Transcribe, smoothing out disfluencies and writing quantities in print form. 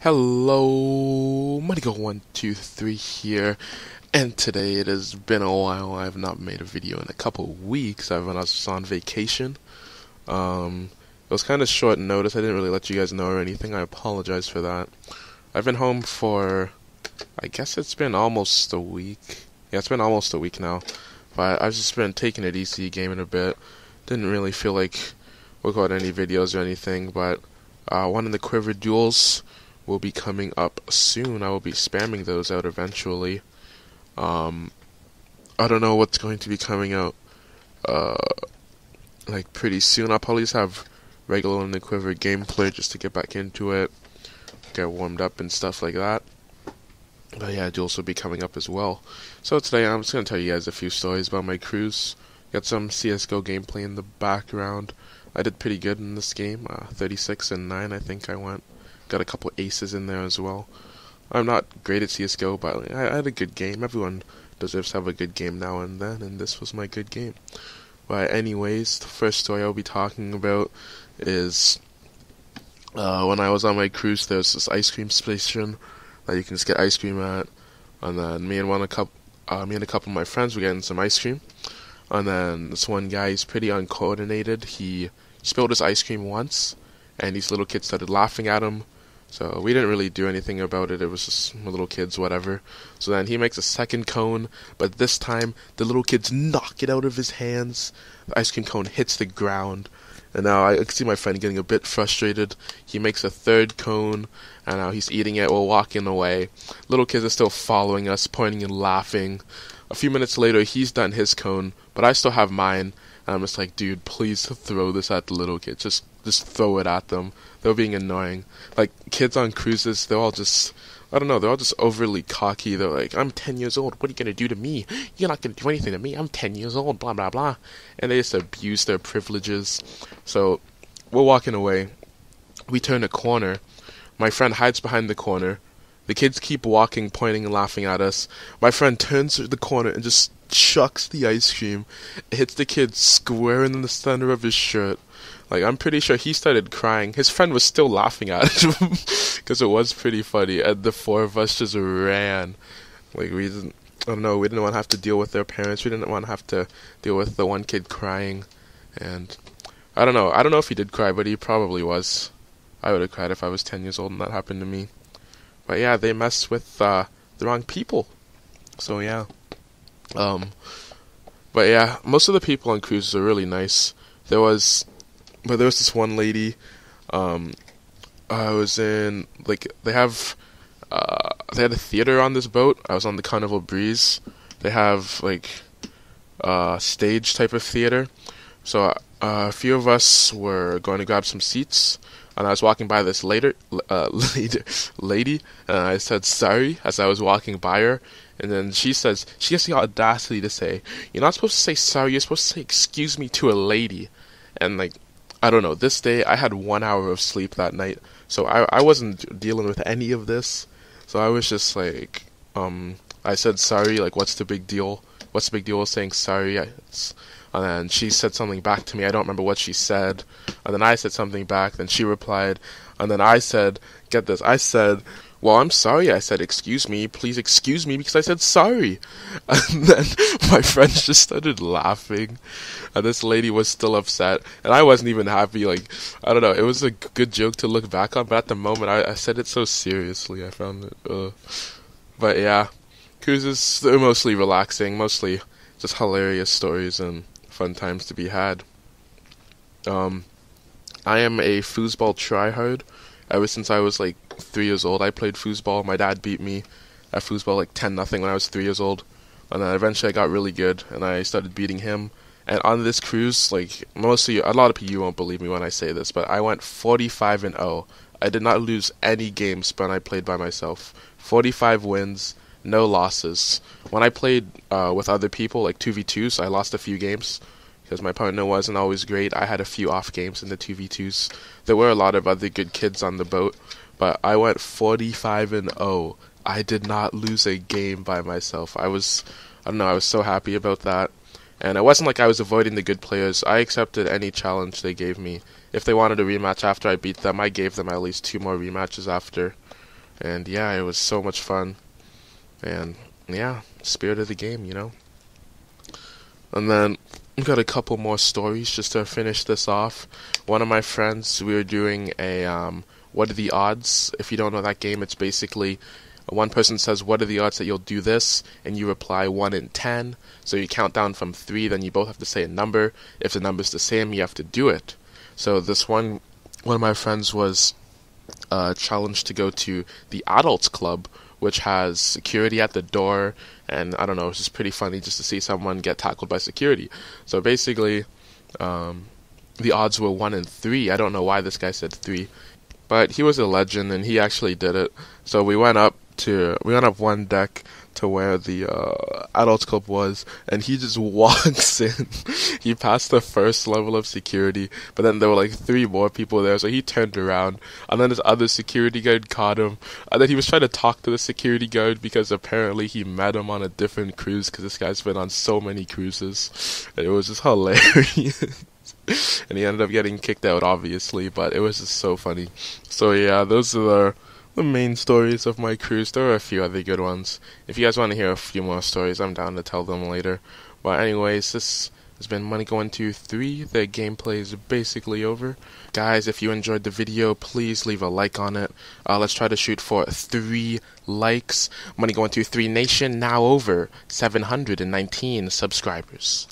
Hello, Moneygo123 here, and today it has been a while. I have not made a video in a couple of weeks. I was on vacation. It was kind of short notice. I didn't really let you guys know or anything. I apologize for that. I've been home for, I guess it's been almost a week. Yeah, it's been almost a week now. But I've just been taking it easy, gaming a bit. Didn't really feel like working on any videos or anything, but one of the Quiver duels will be coming up soon. I will be spamming those out eventually. I don't know what's going to be coming out like pretty soon. I'll probably just have regular in the Quiver gameplay just to get back into it, get warmed up and stuff like that. But yeah, duels will be coming up as well. So today I'm just going to tell you guys a few stories about my cruise. Got some CSGO gameplay in the background. I did pretty good in this game, 36-9 I think I went. Got a couple aces in there as well. I'm not great at CSGO, but I had a good game. Everyone deserves to have a good game now and then, and this was my good game. But anyways, the first story I'll be talking about is when I was on my cruise. There's this ice cream station that you can just get ice cream at, and then me and a couple of my friends were getting some ice cream, and then this one guy, he's pretty uncoordinated. He spilled his ice cream once, and these little kids started laughing at him. So we didn't really do anything about it. It was just little kids, whatever. So then he makes a second cone, but this time the little kids knock it out of his hands. The ice cream cone hits the ground, and now I can see my friend getting a bit frustrated. He makes a third cone, and now he's eating it while walking away. Little kids are still following us, pointing and laughing. A few minutes later, he's done his cone, but I still have mine. And I'm just like, dude, please throw this at the little kids. Just throw it at them. They're being annoying. Like, kids on cruises, they're all just, I don't know, they're all just overly cocky. They're like, I'm 10 years old. What are you going to do to me? You're not going to do anything to me. I'm 10 years old, blah, blah, blah. And they just abuse their privileges. So, we're walking away. We turn a corner. My friend hides behind the corner. The kids keep walking, pointing and laughing at us. My friend turns the corner and just chucks the ice cream. It hits the kid square in the center of his shirt. Like, I'm pretty sure he started crying. His friend was still laughing at him because it was pretty funny. And the four of us just ran. Like, we didn't want to have to deal with their parents. We didn't want to have to deal with the one kid crying. And I don't know if he did cry, but he probably was. I would have cried if I was 10 years old and that happened to me. But yeah, they messed with the wrong people. So yeah. But yeah, most of the people on cruises are really nice. There was this one lady. I was in, like, they had a theater on this boat. I was on the Carnival Breeze. They have like stage type of theater. So a few of us were going to grab some seats, and I was walking by this lady, and I said sorry as I was walking by her. And then she has the audacity to say, "You're not supposed to say sorry, you're supposed to say excuse me to a lady." And like, I don't know, this day I had 1 hour of sleep that night, so I wasn't dealing with any of this. So I was just like, I said sorry, like, what's the big deal? What's the big deal with saying sorry? And then she said something back to me. I don't remember what she said. And then I said something back. Then she replied. And then I said, get this, I said, well, I'm sorry. I said, excuse me, please excuse me, because I said sorry. And then my friends just started laughing. And this lady was still upset. And I wasn't even happy. Like, I don't know. It was a good joke to look back on. But at the moment, I said it so seriously. I found it. But yeah, cruises, they're mostly relaxing. Mostly just hilarious stories and fun times to be had. I am a foosball tryhard. Ever since I was like 3 years old, I played foosball. My dad beat me at foosball like 10-0 when I was 3 years old. And then eventually I got really good, and I started beating him. And on this cruise, like, mostly, a lot of people won't believe me when I say this, but I went 45-0. I did not lose any games when I played by myself. 45 wins, no losses. When I played with other people, like 2v2s, I lost a few games because my partner wasn't always great. I had a few off games in the 2v2s. There were a lot of other good kids on the boat, but I went 45-0. I did not lose a game by myself. I was so happy about that. And it wasn't like I was avoiding the good players. I accepted any challenge they gave me. If they wanted a rematch after I beat them, I gave them at least 2 more rematches after. And yeah, it was so much fun. And yeah, spirit of the game, And then I've got a couple more stories just to finish this off. One of my friends, we were doing a what are the odds? If you don't know that game, it's basically one person says, what are the odds that you'll do this? And you reply 1 in 10. So you count down from 3, then you both have to say a number. If the number's the same, you have to do it. So this one of my friends was challenged to go to the Adults Club, which has security at the door, and I don't know, it's just pretty funny just to see someone get tackled by security. So basically, the odds were 1 in 3. I don't know why this guy said 3, but he was a legend and he actually did it. So we went up one deck to where the Adults Club was, and he just walks in. He passed the first level of security, but then there were like 3 more people there, so he turned around, and then this other security guard caught him, and then he was trying to talk to the security guard because apparently he met him on a different cruise, because this guy's been on so many cruises, and it was just hilarious. And he ended up getting kicked out, obviously, but it was just so funny. So yeah, those are the main stories of my cruise. There are a few other good ones. If you guys want to hear a few more stories, I'm down to tell them later. But anyways, this has been Money123. The gameplay is basically over. Guys, if you enjoyed the video, please leave a like on it. Let's try to shoot for 3 likes. Money123 Nation now over 719 subscribers.